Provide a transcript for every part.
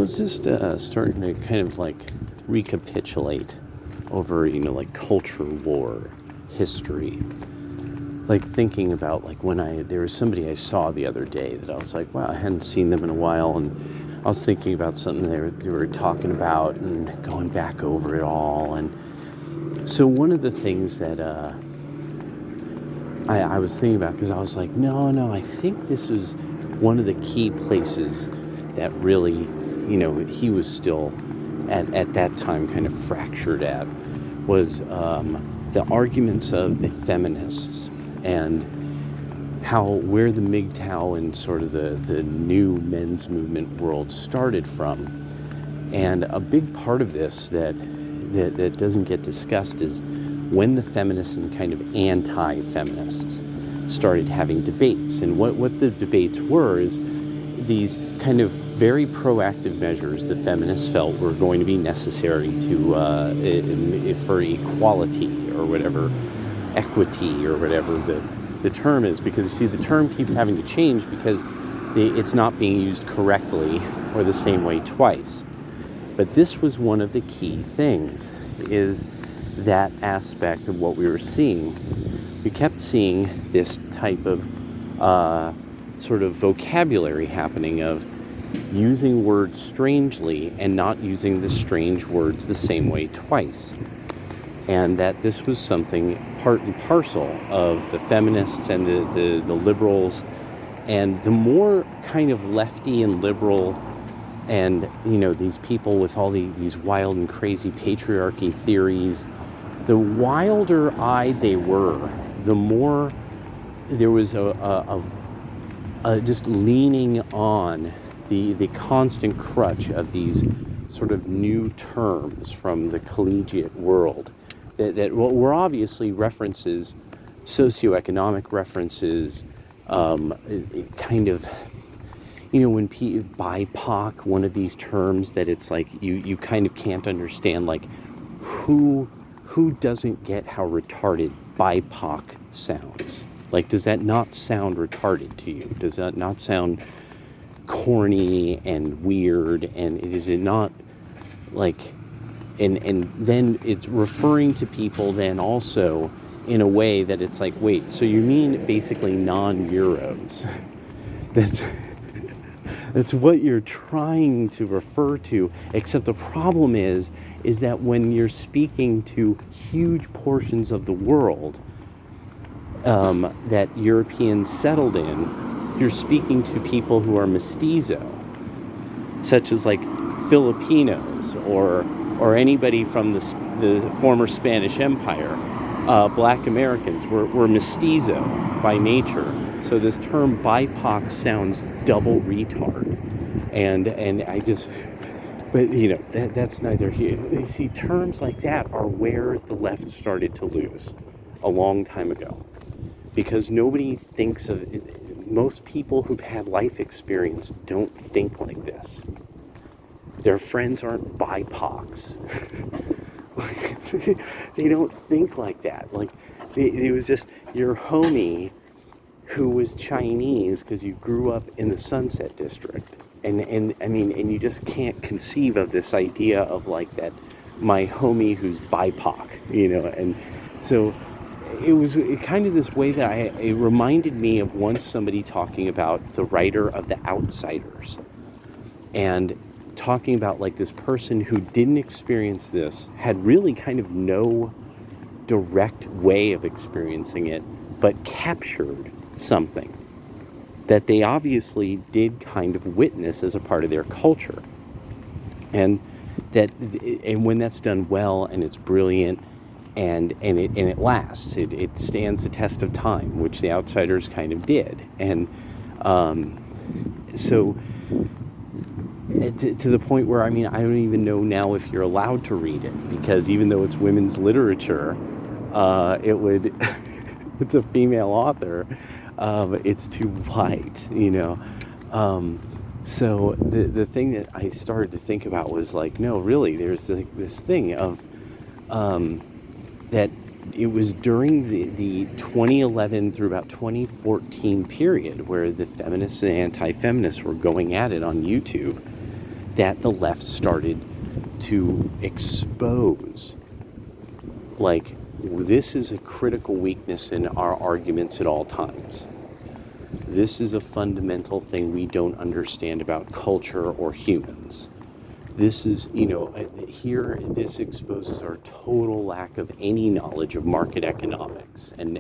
was just starting to kind of like recapitulate over, like culture war, history. Like thinking about like when there was somebody I saw the other day that I was like, wow, I hadn't seen them in a while, and I was thinking about something they were talking about and going back over it all. And so one of the things that I was thinking about, because I was like, no, I think this is one of the key places that really, he was still at that time kind of fractured at, was the arguments of the feminists and where the MGTOW and sort of the new men's movement world started from. And a big part of this that doesn't get discussed is when the feminists and kind of anti-feminists started having debates. And what the debates were is these kind of very proactive measures the feminists felt were going to be necessary to for equality or whatever, equity or whatever the term is, because you see the term keeps having to change because it's not being used correctly or the same way twice. But this was one of the key things, is that aspect of what we were seeing. We kept seeing this type of sort of vocabulary happening of using words strangely and not using the strange words the same way twice. And that this was something part and parcel of the feminists and the liberals, and the more kind of lefty and liberal and, these people with all these wild and crazy patriarchy theories, the wilder-eyed they were, the more there was a just leaning on the constant crutch of these sort of new terms from the collegiate world that were obviously references, socioeconomic references, kind of, when BIPOC, one of these terms that it's like you kind of can't understand, like who doesn't get how retarded BIPOC sounds? Like, does that not sound retarded to you? Does that not sound corny and weird? And is it not like, and then it's referring to people then also in a way that it's like, wait, so you mean basically non-Euros? That's what you're trying to refer to, except the problem is that when you're speaking to huge portions of the world that Europeans settled in, you're speaking to people who are mestizo, such as like Filipinos or anybody from the former Spanish Empire. Black Americans were mestizo by nature. So this term BIPOC sounds double retard. And I just, but that's neither here. You see, terms like that are where the left started to lose a long time ago. Because nobody thinks of it. Most people who've had life experience don't think like this. Their friends aren't BIPOCs. They don't think like that. Like, it was just your homie who was Chinese because you grew up in the Sunset District. And you just can't conceive of this idea of like that, my homie who's BIPOC, and so it was kind of this way that it reminded me of once somebody talking about the writer of The Outsiders, and talking about like this person who didn't experience this, had really kind of no direct way of experiencing it, but captured something that they obviously did kind of witness as a part of their culture. And when that's done well and it's brilliant and it lasts, it stands the test of time, which The Outsiders kind of did. And so to the point where, I don't even know now if you're allowed to read it, because even though it's women's literature, it's a female author, it's too white, so the thing that I started to think about was like, no, really, there's like this thing of that it was during the 2011 through about 2014 period where the feminists and anti-feminists were going at it on YouTube, that the left started to expose. Like, this is a critical weakness in our arguments at all times. This is a fundamental thing we don't understand about culture or humans. This is, here, this exposes our total lack of any knowledge of market economics and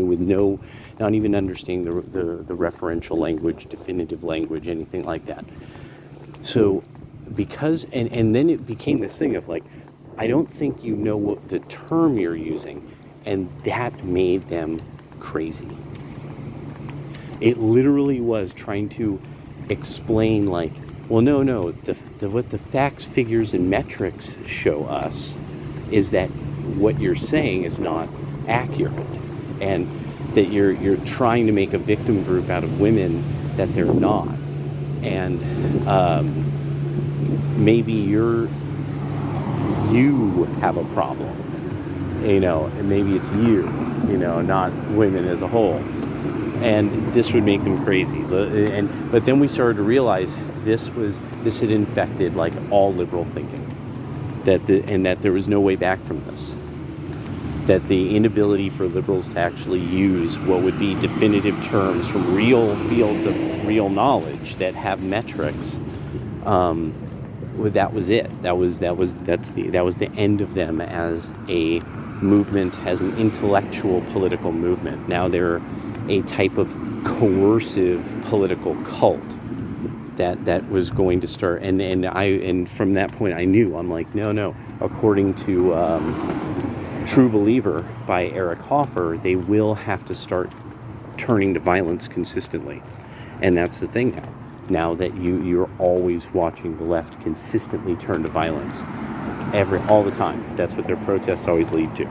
with no, not even understanding the referential language, definitive language, anything like that. So, and then it became this thing of like, I don't think you know what the term you're using, and that made them crazy. It literally was trying to explain like, well, no, what the facts, figures, and metrics show us is that what you're saying is not accurate, and that you're trying to make a victim group out of women that they're not, and maybe you have a problem, and maybe it's you, not women as a whole. And this would make them crazy. But then we started to realize this had infected like all liberal thinking, and that there was no way back from this. That the inability for liberals to actually use what would be definitive terms from real fields of real knowledge that have metrics, that was it. That was the end of them as a movement, as an intellectual political movement. Now they're a type of coercive political cult that was going to start, and from that point I knew, I'm like, no. According to True Believer by Eric Hoffer, they will have to start turning to violence consistently, and that's the thing now. Now that you're always watching the left consistently turn to violence all the time. That's what their protests always lead to.